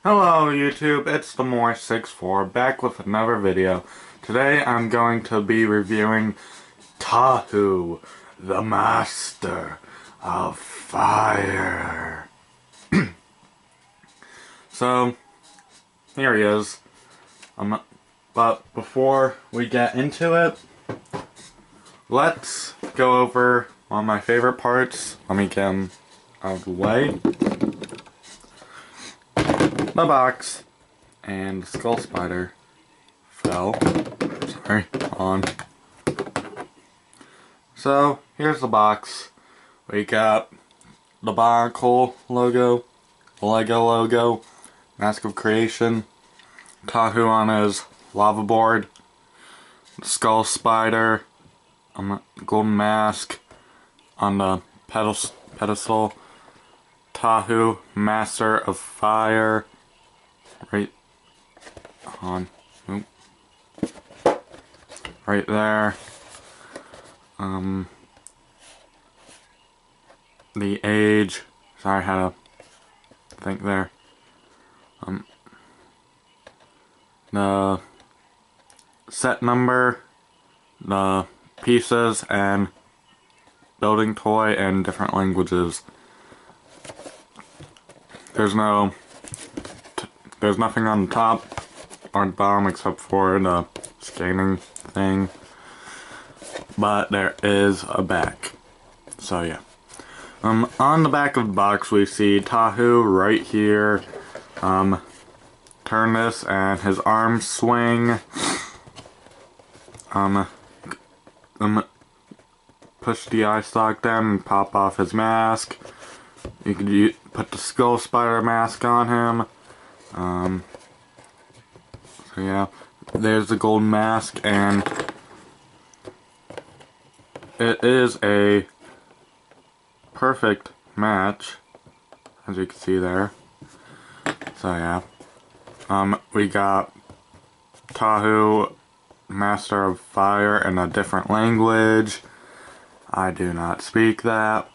Hello YouTube, it's the More64 back with another video. Today I'm going to be reviewing Tahu, the Master of Fire. So, here he is. But before we get into it, let's go over one of my favorite parts. Let me get him out of the way. The box and the skull spider fell. Sorry, on. So here's the box. We got the Barnacle logo, the Lego logo, Mask of Creation, Tahu on his lava board, the skull spider, the golden mask on the pedestal, Tahu, Master of Fire. Right on, right there. The age. Sorry, I had to think there. The set number, the pieces, and building toy in different languages. There's nothing on the top or the bottom except for the scanning thing, but there is a back. So yeah. On the back of the box we see Tahu right here. Turn this and his arms swing. Push the eye stalk down and pop off his mask. You could put the skull spider mask on him. So yeah, there's the golden mask, and it is a perfect match, as you can see there. So yeah, we got Tahu, Master of Fire, in a different language. I do not speak that.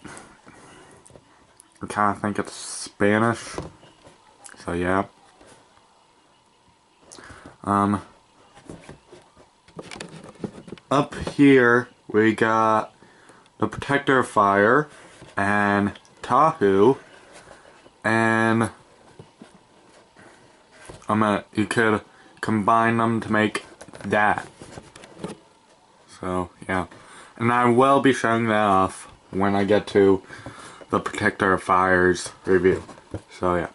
I kind of think it's Spanish. So yeah. Up here we got the Protector of Fire and Tahu, and you could combine them to make that. So yeah, and I will be showing that off when I get to the Protector of Fire's review. So yeah.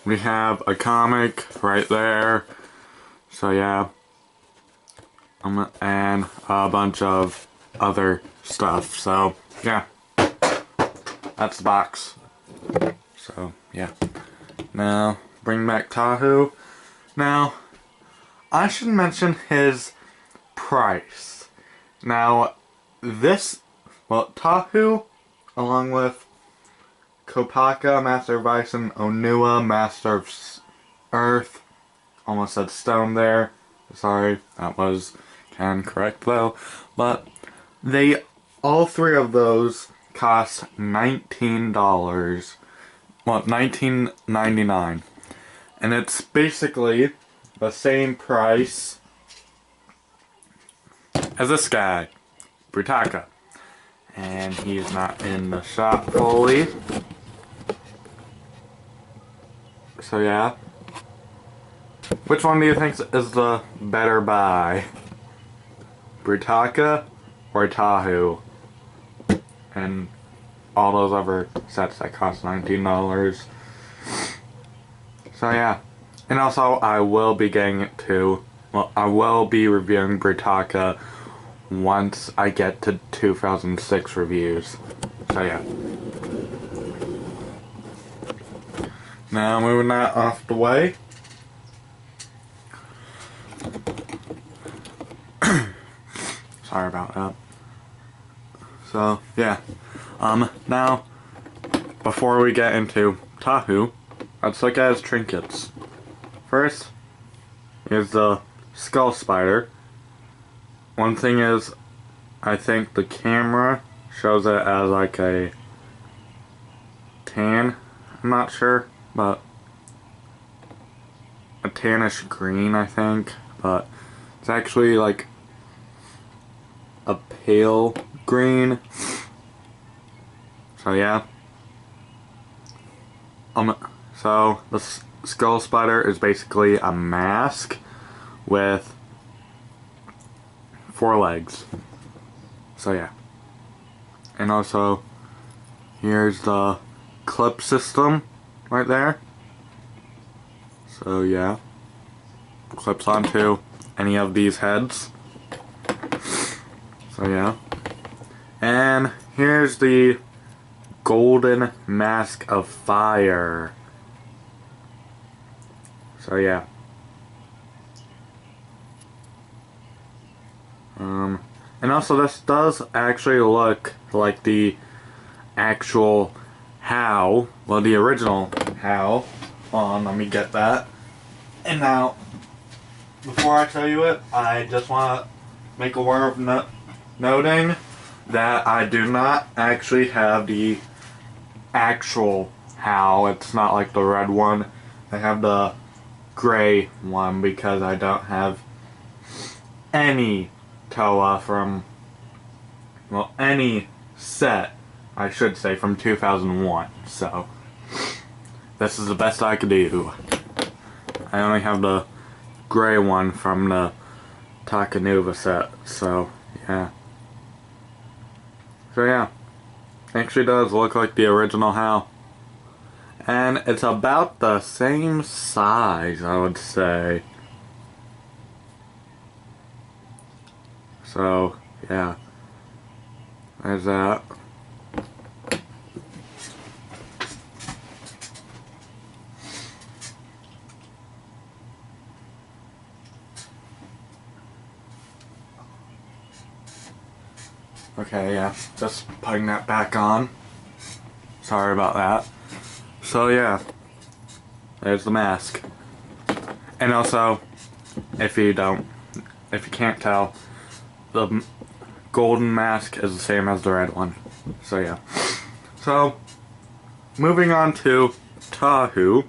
We have a comic right there. So yeah. And a bunch of other stuff. So yeah. That's the box. So yeah. Now bring back Tahu. Now I should mention his price. Now Tahu, along with Kopaka, Master of Ice, and Onua, Master of Earth. Almost said stone there. Sorry, that was kind of correct though. But all three of those cost $19. Well, $19.99. And it's basically the same price as this guy, Brutaka. And he's not in the shop fully. So yeah. Which one do you think is the better buy? Brutaka or Tahu? And all those other sets that cost $19. So yeah. And also I will be getting it too. Well, I will be reviewing Brutaka once I get to 2006 reviews. So yeah. Now moving that off the way. Sorry about that. So yeah. Now before we get into Tahu, let's look at his trinkets. First is the skull spider. One thing is, I think the camera shows it as like a tan. I'm not sure. but a tannish green, I think, but it's actually like a pale green. So yeah. So the skull spider is basically a mask with 4 legs. So yeah. And also, here's the clip system right there. So yeah. Clips onto any of these heads. So yeah. And here's the golden mask of fire. So yeah. And also this does actually look like the actual How, well, the original How. Hold on, let me get that. And now, before I tell you it, I just want to make a word of noting that I do not actually have the actual How. It's not like the red one. I have the gray one because I don't have any Toa from, well, any set, I should say, from 2001. So, this is the best I could do. I only have the gray one from the Takanuva set, so yeah. So yeah, actually does look like the original How. And it's about the same size, I would say. So, yeah. There's that. Okay, yeah. Just putting that back on. Sorry about that. So, yeah. There's the mask. And also, if you can't tell, the golden mask is the same as the red one. So yeah. So, moving on to Tahu.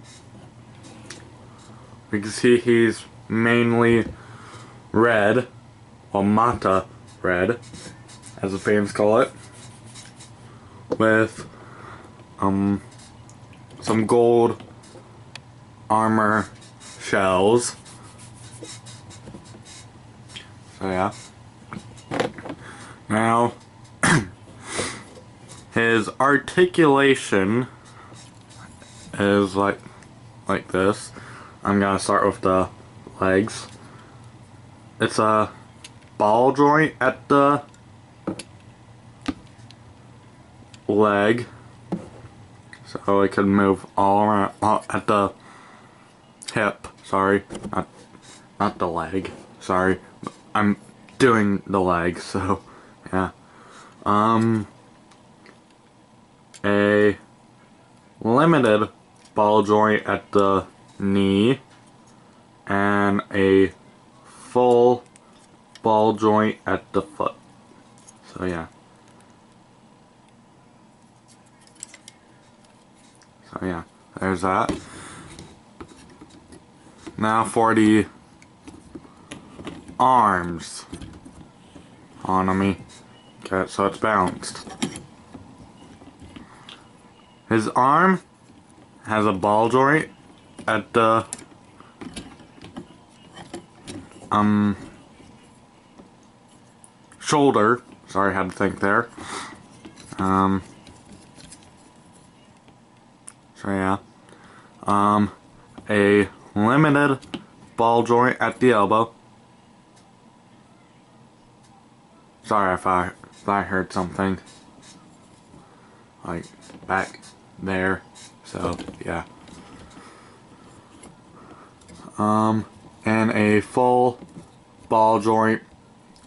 We can see he's mainly red, or Mata red, as the fans call it, with some gold armor shells. So yeah. Now, his articulation is like this. I'm gonna start with the legs. It's a ball joint at the leg, so it can move all around at the hip. Sorry, not the leg. Sorry, I'm doing the leg. So yeah. A limited ball joint at the knee, and a full ball joint at the foot. So yeah. So yeah, there's that. Now for the arms. Hold on, let me get it so it's balanced. His arm has a ball joint at the shoulder. Sorry, I had to think there. So yeah. A limited ball joint at the elbow. Sorry if I heard something like back there. So yeah. And a full ball joint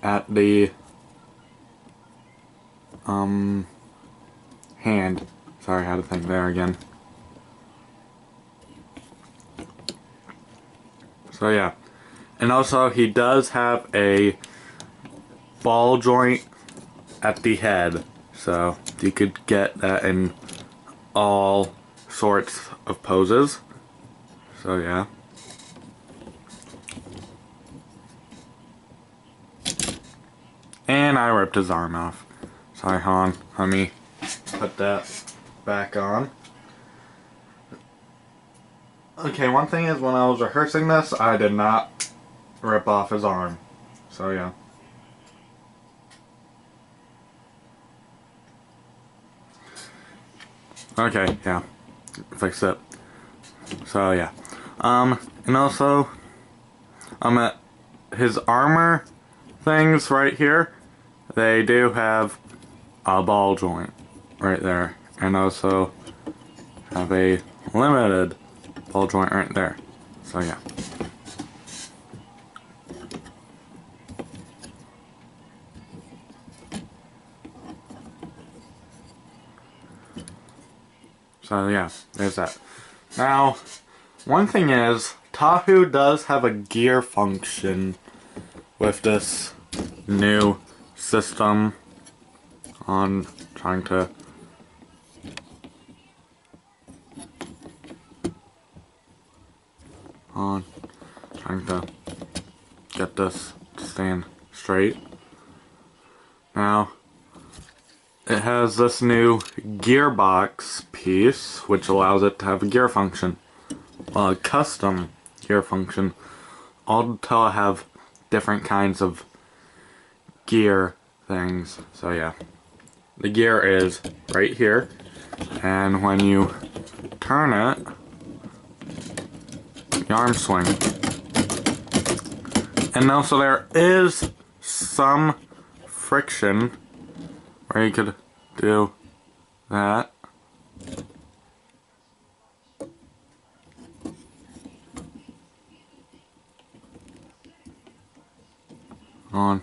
at the hand. Sorry, I had to think there again. So yeah. And also he does have a ball joint at the head. So you could get that in all sorts of poses. So yeah. And I ripped his arm off. Sorry, Han. Let me put that back on. Okay, one thing is when I was rehearsing this, I did not rip off his arm. So yeah. Okay, yeah. Fix it. So yeah. And also, at his armor things right here, they do have a ball joint right there. And also have a limited ball joint right there. So yeah. So yeah, there's that. Now, one thing is, Tahu does have a gear function with this new system on trying to get this to stand straight. Now, it has this new gearbox piece, which allows it to have a gear function. Well, a custom gear function. All to have different kinds of gear things. So yeah. The gear is right here. And when you turn it, the arm swing. And also there is some friction where you could do that. On.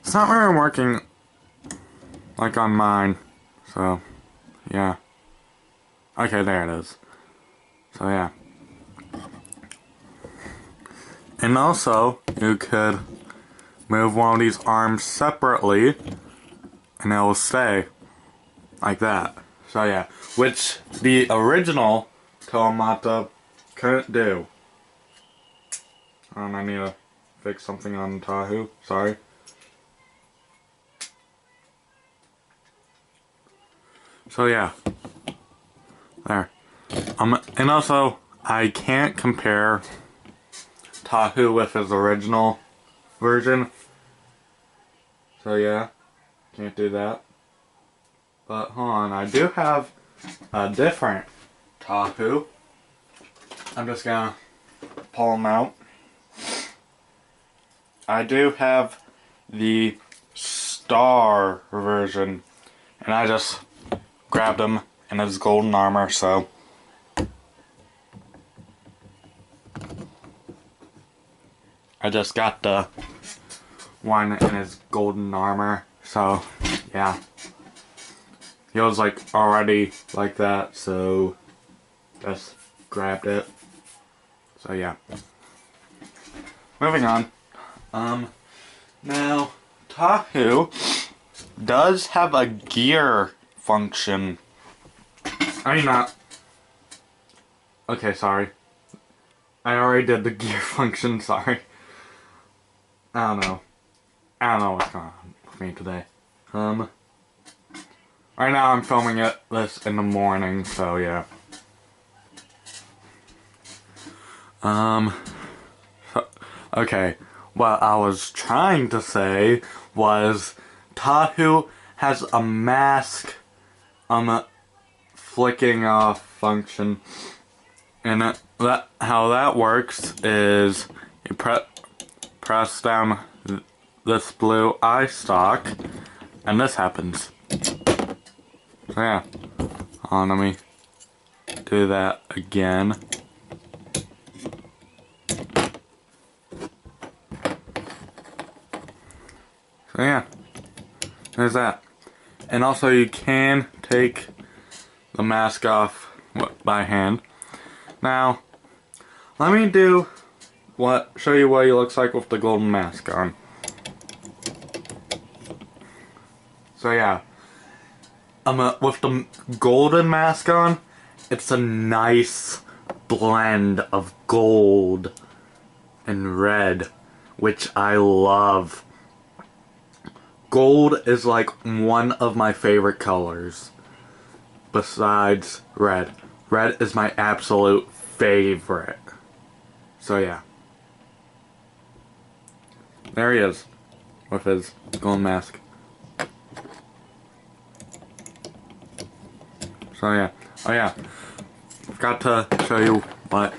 It's not really working like on mine, so yeah. Okay, there it is. So yeah. And also, you could move one of these arms separately, and it will stay like that. So yeah, which the original Tahu couldn't do. I need to fix something on Tahu. Sorry. So yeah, there. And also, I can't compare Tahu with his original version. So yeah, can't do that. But hold on, I do have a different Tahu. I'm just gonna pull them out. I do have the star version, and I just grabbed him in his golden armor, so I just got the one in his golden armor, so yeah. He was like already like that, so just grabbed it. So yeah. Moving on. Now Tahu does have a gear function. I mean not. Okay, sorry. I already did the gear function, sorry. I don't know what's going on with me today. Right now I'm filming this in the morning, so yeah. Okay, what I was trying to say was Tahu has a mask flicking off function, and how that works is you press down this blue eye stalk, and this happens. So yeah, let me do that again. So yeah, there's that. And also you can take the mask off by hand. Now, let me show you what he looks like with the golden mask on. So yeah, with the golden mask on, it's a nice blend of gold and red, which I love. Gold is like one of my favorite colors, besides red. Red is my absolute favorite. So yeah. There he is, with his golden mask. So yeah. Oh yeah. Forgot to show you what...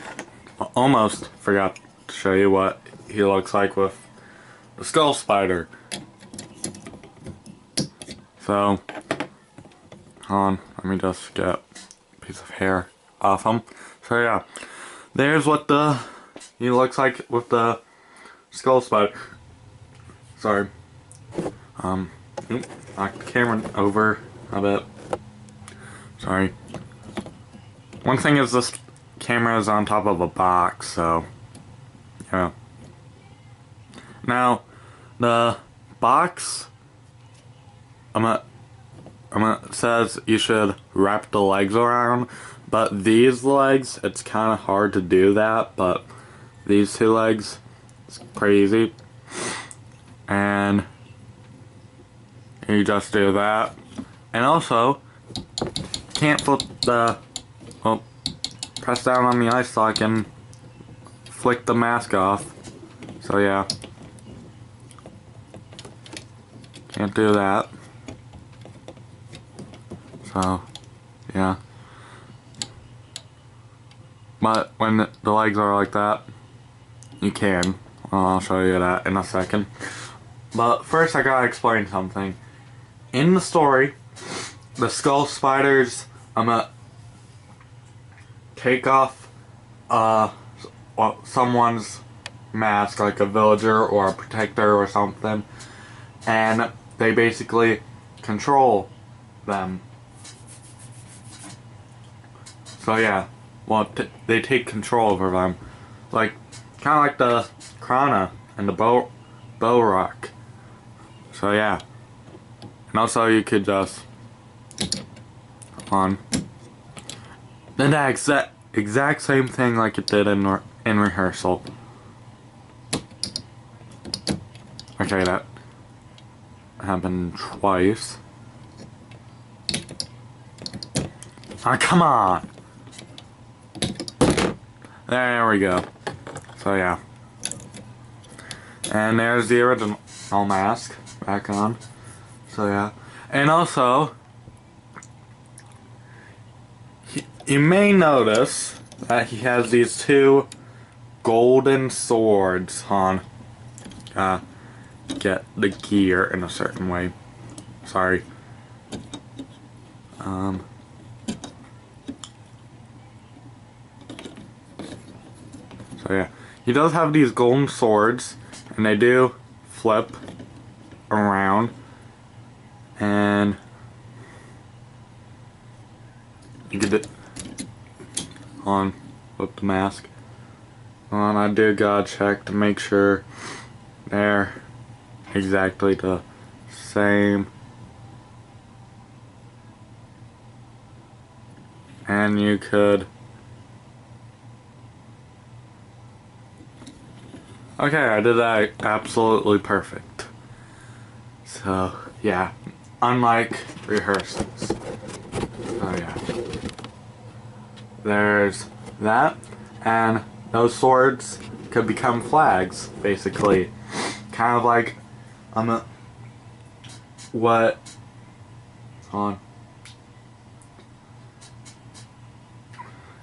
Almost forgot to show you what he looks like with the skull spider. So, hold on, let me just get a piece of hair off him. So yeah, there's what he looks like with the skull spider. Sorry. Knock the camera over a bit. Sorry. One thing is this camera is on top of a box, so yeah. Now, the box says you should wrap the legs around, but these legs, it's kind of hard to do that, but these two legs, it's pretty easy. And you just do that. And also, can't flip the, well, press down on the eye socket and flick the mask off. So yeah. Can't do that. So, yeah. But when the legs are like that, you can. Well, I'll show you that in a second. But first I gotta explain something. In the story, the skull spiders, I'm gonna take off someone's mask, like a villager or a protector or something, and they basically control them. So yeah, well, they take control over them, like kind of like the Krana and the bow rock. So yeah, and also you could just then that exact same thing like it did in rehearsal. Okay, that happened twice. Ah, come on! There we go. So yeah. And there's the original mask back on. So yeah. And also, you may notice that he has these two golden swords on. Get the gear in a certain way. Sorry. So yeah, he does have these golden swords, and they do flip around, and you get on flip the mask. And I do gotta check to make sure they're exactly the same. And you could... Okay, I did that absolutely perfect. So, yeah. Unlike rehearsals. Oh yeah. There's that. And those swords could become flags, basically. Kind of like, what... Hold on.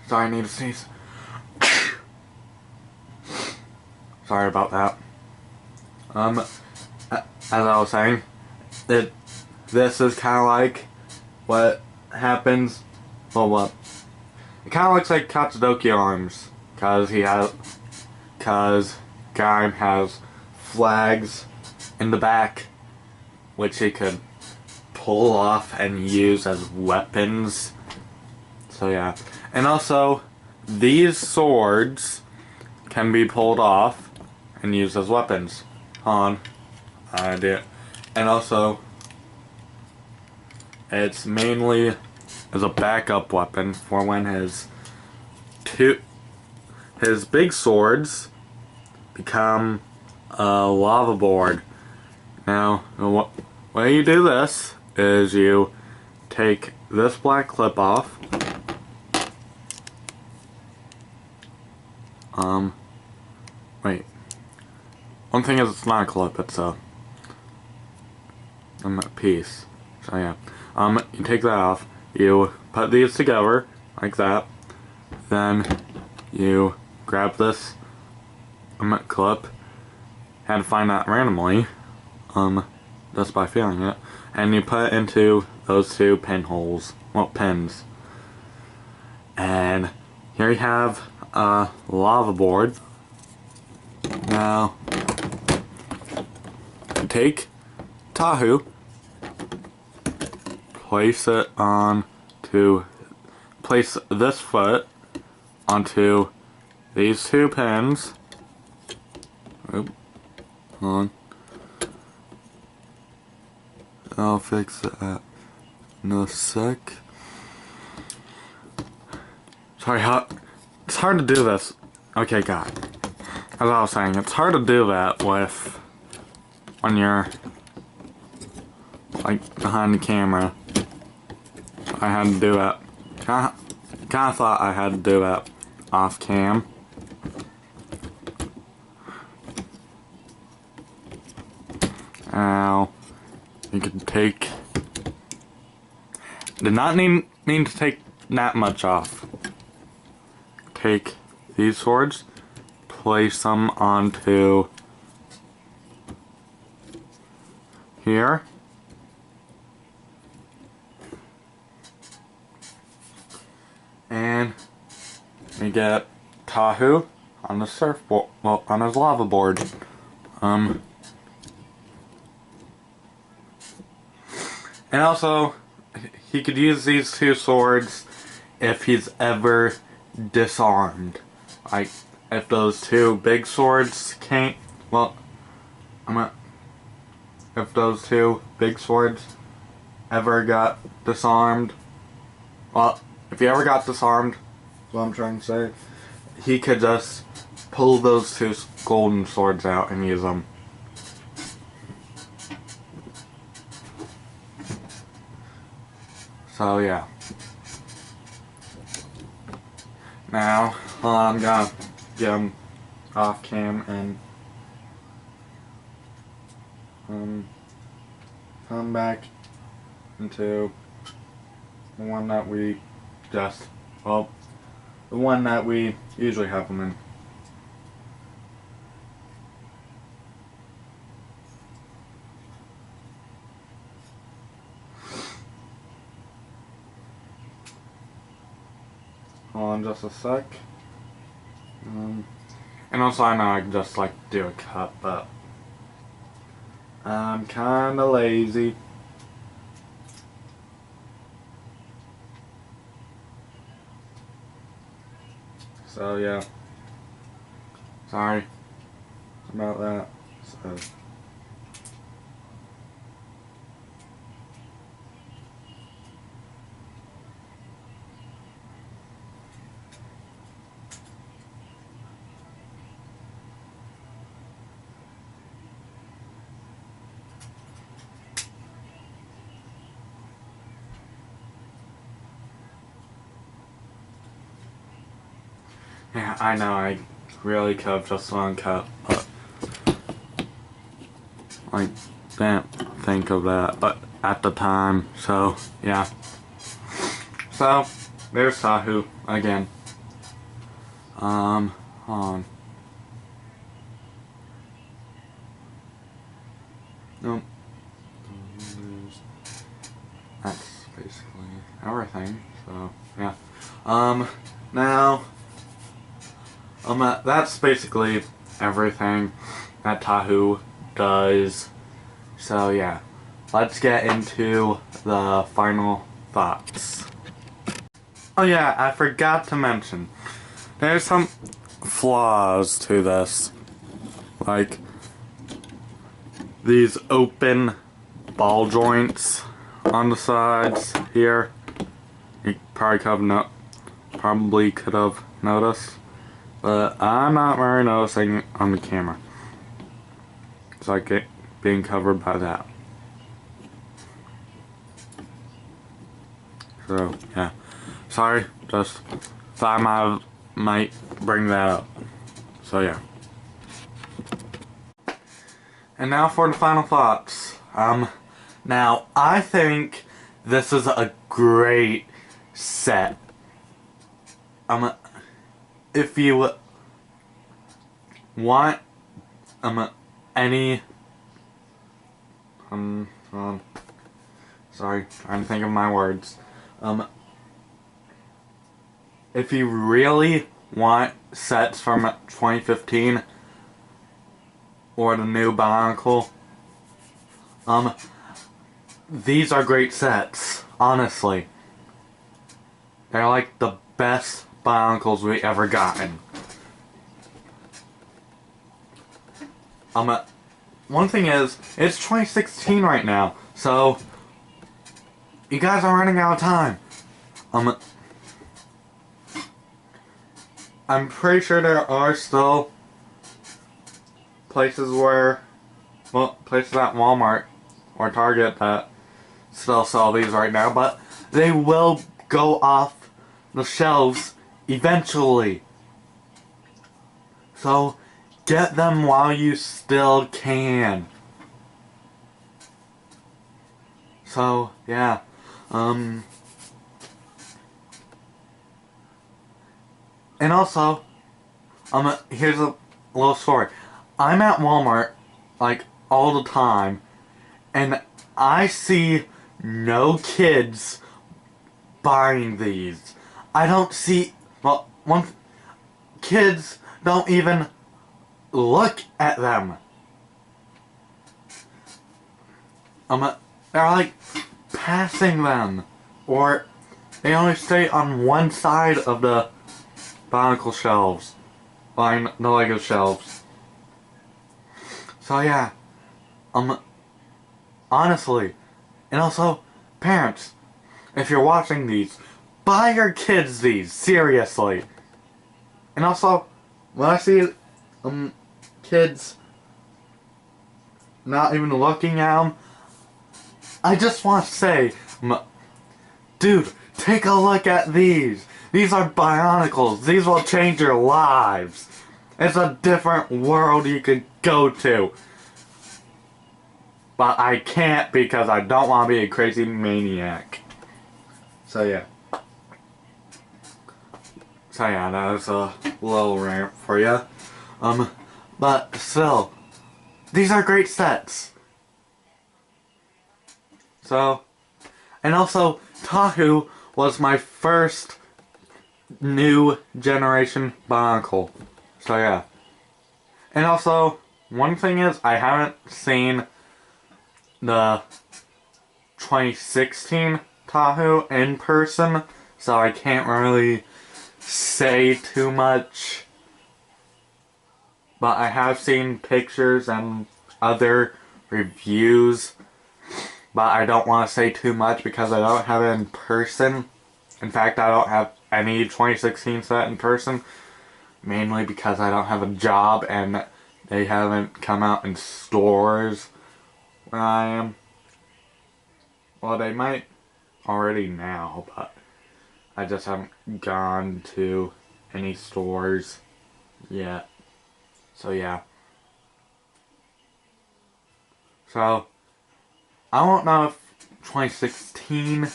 Sorry, I need to sneeze. Sorry about that. As I was saying, this is kind of like what happens. Well, what? It kind of looks like Katsudoki arms, cause Gaim has flags in the back, which he could pull off and use as weapons. So yeah, and also these swords can be pulled off and used as weapons. I did. And also, It's mainly as a backup weapon for when his big swords become a lava board. Now, the way you do this is you take this black clip off. Wait. One thing is it's not a clip, it's a piece. So yeah. You take that off. You put these together like that. Then you grab this clip. Had to find that randomly. Just by feeling it. And you put it into those two pinholes. Well, pins. And here you have a lava board. Now, you take Tahu, place this foot onto these two pins. Oop, hold on. I'll fix that in a sec. Sorry, it's hard to do this. Okay, God. As I was saying, it's hard to do that when you're like behind the camera. I had to do that. Kinda thought I had to do that off cam. Now you can take. Did not mean to take that much off. Take these swords, place them onto here. And we get Tahu on the surfboard, well, on his lava board. And also, he could use these two swords if he's ever disarmed. Like, if those two big swords can't, well, if those two big swords ever got disarmed, well, if he ever got disarmed, that's what I'm trying to say, he could just pull those two golden swords out and use them. So yeah. Now, I'm gonna get him off cam and come back into the one that we the one that we usually have them in. Hold on just a sec. And also I know I can just like do a cut, but I'm kinda lazy. So yeah. Sorry about that. So yeah, I know, I really could have just uncut, but I didn't think of that but at the time, so yeah. So, there's Tahu again. Hold on. Nope. That's basically everything, so yeah. Now, that's basically everything that Tahu does. So yeah, let's get into the final thoughts. Oh yeah, I forgot to mention, there's some flaws to this. Like, these open ball joints on the sides here. You probably could have noticed, but I'm not really noticing on the camera. It's like it being covered by that. So yeah, sorry, just thought I might bring that up. So yeah. And now for the final thoughts. Now I think this is a great set. If you want any sorry, trying to think of my words. If you really want sets from 2015 or the new Bionicle, these are great sets, honestly. They're like the best Bionicles we ever gotten. One thing is, it's 2016 right now, so you guys are running out of time. I'm pretty sure there are still places at Walmart or Target that still sell these right now, but they will go off the shelves eventually. So get them while you still can. So yeah, and also, here's a little story. I'm at Walmart like all the time, and I see no kids buying these. I don't see, kids don't even look at them. They're like passing them, or they only stay on one side of the Bionicle shelves, the Lego shelves. So yeah, honestly, and also, parents, if you're watching these, buy your kids these, seriously. And also, when I see, kids not even looking at them, I just want to say, dude, take a look at these. These are Bionicles. These will change your lives. It's a different world you could go to. But I can't because I don't want to be a crazy maniac. So yeah. That was a little rant for you. But still, these are great sets. So, and also, Tahu was my first new generation Bionicle. So yeah. And also, one thing is, I haven't seen the 2016 Tahu in person, so I can't really say too much. But I have seen pictures and other reviews, but I don't want to say too much because I don't have it in person. In fact, I don't have any 2016 set in person, mainly because I don't have a job and they haven't come out in stores where I am. Well, they might already now, but I just haven't gone to any stores yet. So yeah. So, I don't know if 2016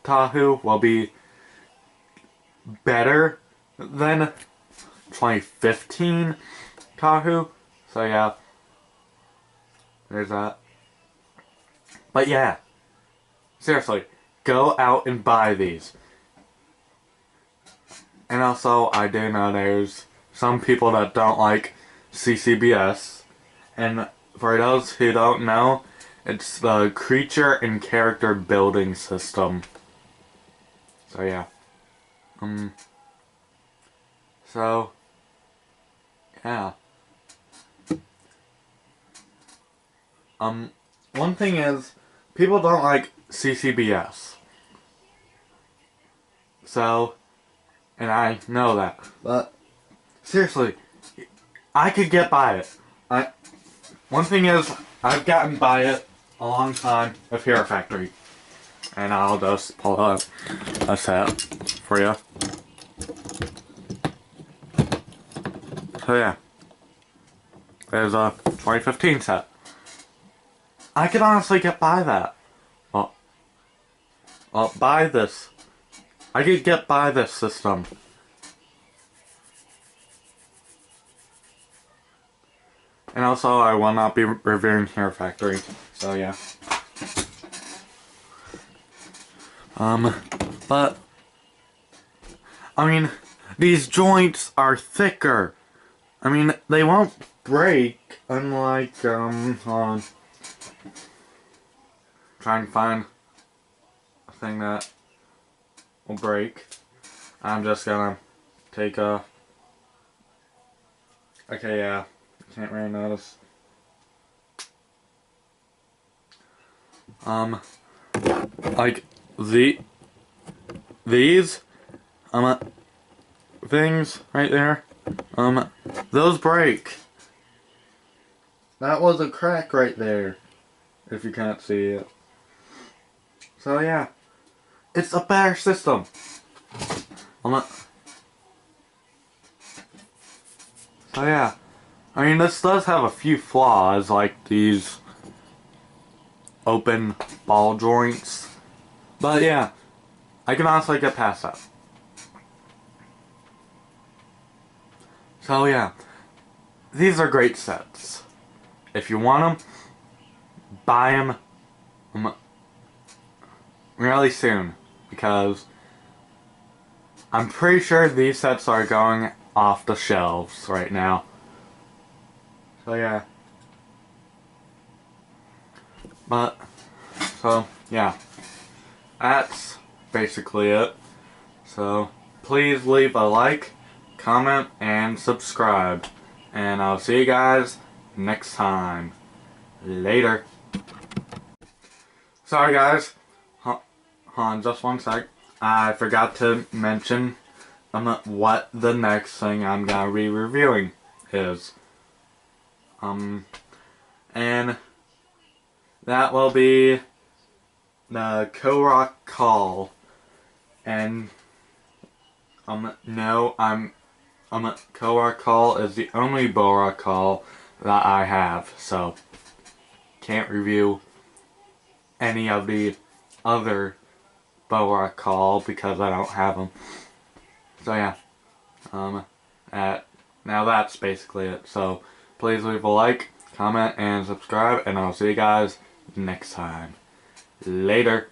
Tahu will be better than 2015 Tahu. So yeah. There's that. But yeah. Seriously, go out and buy these. And also, I do know there's some people that don't like CCBS. And for those who don't know, it's the creature and character building system. So yeah. So, yeah. One thing is, people don't like CCBS. So, and I know that. But, seriously, I could get by it. One thing is, I've gotten by it a long time with Hero Factory. And I'll just pull up a set for you. So yeah. There's a 2015 set. I could honestly get by that. Well, buy this. I could get by this system. And also, I will not be reviewing Hero Factory. So yeah. But I mean, these joints are thicker. I mean, they won't break, unlike, hold on. Trying to find a thing that will break. I'm just gonna take a... Okay, yeah. Can't really notice. Like, these, things right there, those break. That was a crack right there, if you can't see it. So yeah, it's a better system. So yeah, I mean, this does have a few flaws, like these open ball joints. But yeah, I can honestly get past that. So yeah, these are great sets. If you want them, buy them really soon, because I'm pretty sure these sets are going off the shelves right now. So yeah. So yeah, that's basically it. So please leave a like, comment, and subscribe. And I'll see you guys next time. Later. Sorry guys. Hold on just one sec. I forgot to mention what the next thing I'm gonna be reviewing is. And that will be the Korok Call. And no, Korok Call is the only Bora Call that I have, so can't review any of the other Bora Call because I don't have them. So yeah, now that's basically it. So please leave a like, comment, and subscribe, and I'll see you guys next time. Later.